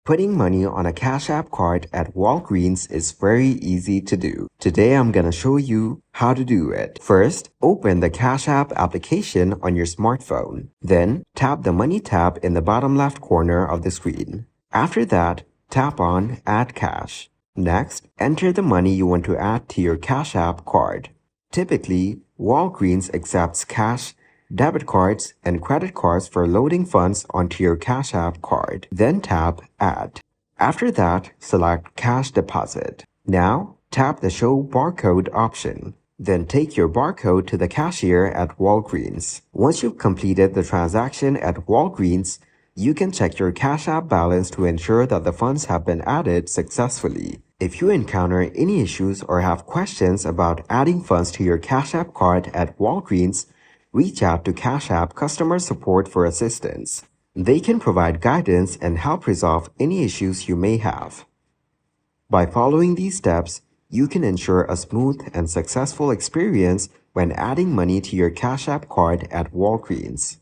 Putting money on a Cash App card at Walgreens is very easy to do. Today I'm gonna show you how to do it. First, open the Cash App application on your smartphone. Then, tap the Money tab in the bottom left corner of the screen. After that, tap on Add Cash. Next, enter the money you want to add to your Cash App card. Typically, Walgreens accepts cash, debit cards, and credit cards for loading funds onto your Cash App card. Then tap Add. After that, select Cash Deposit. Now, tap the Show Barcode option. Then take your barcode to the cashier at Walgreens. Once you've completed the transaction at Walgreens, you can check your Cash App balance to ensure that the funds have been added successfully. If you encounter any issues or have questions about adding funds to your Cash App card at Walgreens, reach out to Cash App customer support for assistance. They can provide guidance and help resolve any issues you may have. By following these steps, you can ensure a smooth and successful experience when adding money to your Cash App card at Walgreens.